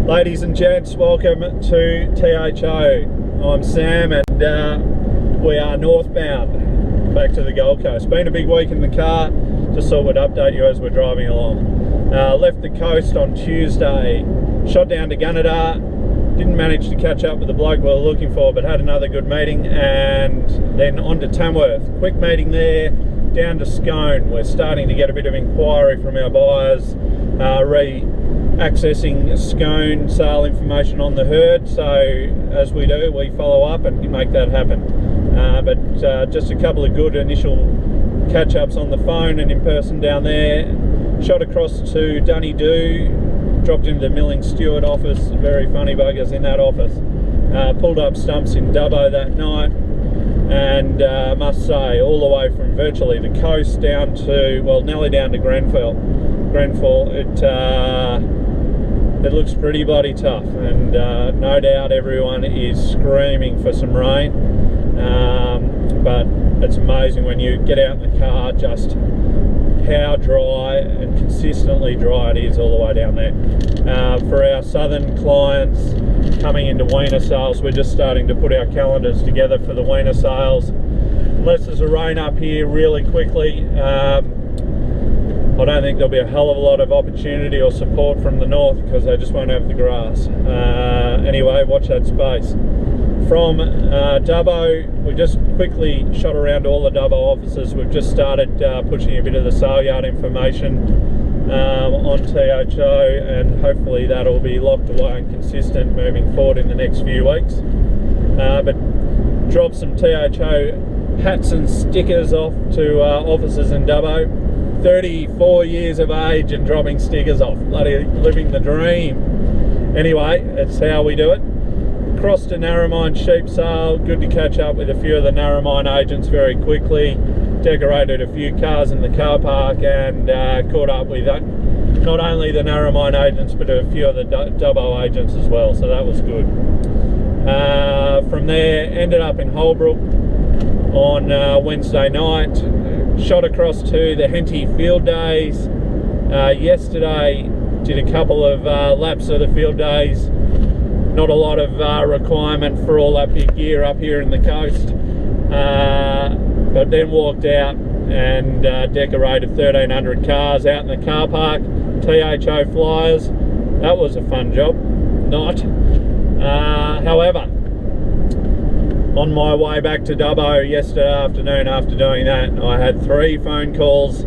Ladies and gents, welcome to THO. I'm Sam and we are northbound back to the Gold Coast. Been a big week in the car, just thought we'd update you as we're driving along. Left the coast on Tuesday, shot down to Gunnedah, didn't manage to catch up with the bloke we were looking for, but had another good meeting, and then on to Tamworth. Quick meeting there, down to Scone. We're starting to get a bit of inquiry from our buyers, accessing Scone sale information on the herd, so as we do, we follow up and make that happen. But just a couple of good initial catch-ups on the phone and in person down there. Shot across to THO, dropped into the Milling Stewart office, very funny buggers in that office. Pulled up stumps in Dubbo that night, and must say, all the way from virtually the coast down to, well, nearly down to Grenfell, it looks pretty bloody tough, and no doubt everyone is screaming for some rain, but it's amazing when you get out in the car just how dry and consistently dry it is all the way down there. For our southern clients coming into weaner sales, we're just starting to put our calendars together for the weaner sales. Unless there's a rain up here really quickly, I don't think there'll be a hell of a lot of opportunity or support from the north because they just won't have the grass. Anyway, watch that space. From Dubbo, we just quickly shot around all the Dubbo offices. We've just started pushing a bit of the sale yard information on THO, and hopefully that'll be locked away and consistent moving forward in the next few weeks. But drop some THO hats and stickers off to offices in Dubbo. 34 years of age and dropping stickers off, bloody living the dream. Anyway, it's how we do it. Crossed to Narromine sheep sale, good to catch up with a few of the Narromine agents very quickly. Decorated a few cars in the car park and caught up with not only the Narromine agents but a few of the Dubbo agents as well, so that was good. From there, ended up in Holbrook on Wednesday night. Shot across to the Henty field days yesterday, did a couple of laps of the field days. Not a lot of requirement for all that big gear up here in the coast, but then walked out and decorated 1,300 cars out in the car park. THO flyers, that was a fun job. Not however, on my way back to Dubbo yesterday afternoon after doing that, I had 3 phone calls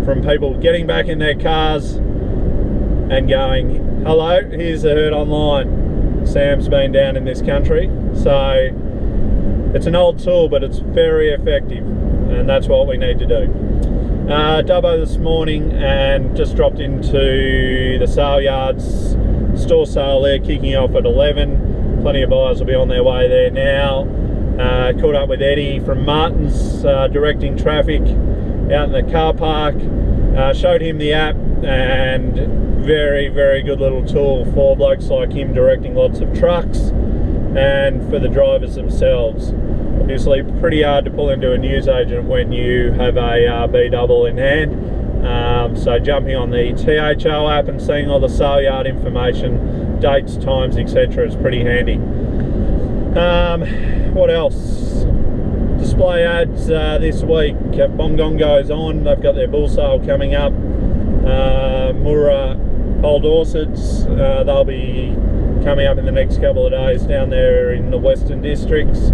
from people getting back in their cars and going, hello, here's the herd online. Sam's been down in this country. So it's an old tool, but it's very effective, and that's what we need to do. Dubbo this morning and just dropped into the sale yards. Store sale there kicking off at 11. Plenty of buyers will be on their way there now. Caught up with Eddie from Martin's, directing traffic out in the car park. Showed him the app, and very, very good little tool for blokes like him directing lots of trucks and for the drivers themselves. Obviously pretty hard to pull into a newsagent when you have a B-double in hand. So jumping on the THO app and seeing all the sale yard information, dates, times, etc. is pretty handy. What else? Display ads this week. Bongong goes on. They've got their bull sale coming up. Murra Pole Dorsets, they'll be coming up in the next couple of days down there in the Western Districts.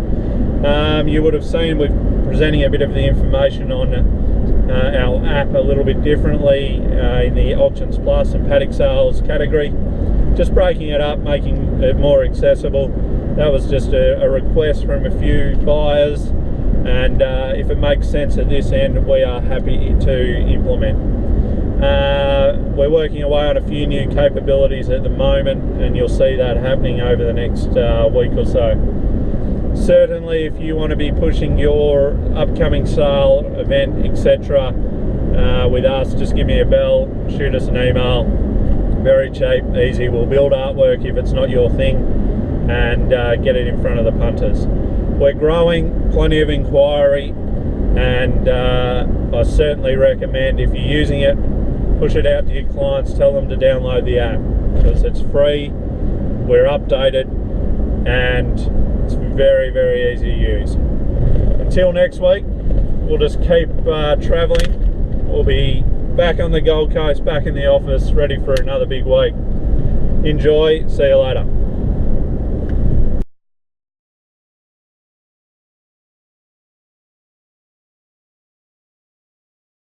You would have seen we're presenting a bit of the information on our app a little bit differently in the Auctions Plus and Paddock Sales category. Just breaking it up, making it more accessible. That was just a request from a few buyers, and if it makes sense at this end, we are happy to implement. We're working away on a few new capabilities at the moment, and you'll see that happening over the next week or so. Certainly, if you want to be pushing your upcoming sale, event, etc. With us, just give me a bell, shoot us an email. Very cheap, easy. We'll build artwork if it's not your thing, and get it in front of the punters. We're growing, plenty of inquiry, and I certainly recommend, if you're using it, push it out to your clients, tell them to download the app, because it's free, we're updated, and it's very, very easy to use. Until next week, we'll just keep traveling. We'll be back on the Gold Coast, back in the office, ready for another big week. Enjoy, see you later.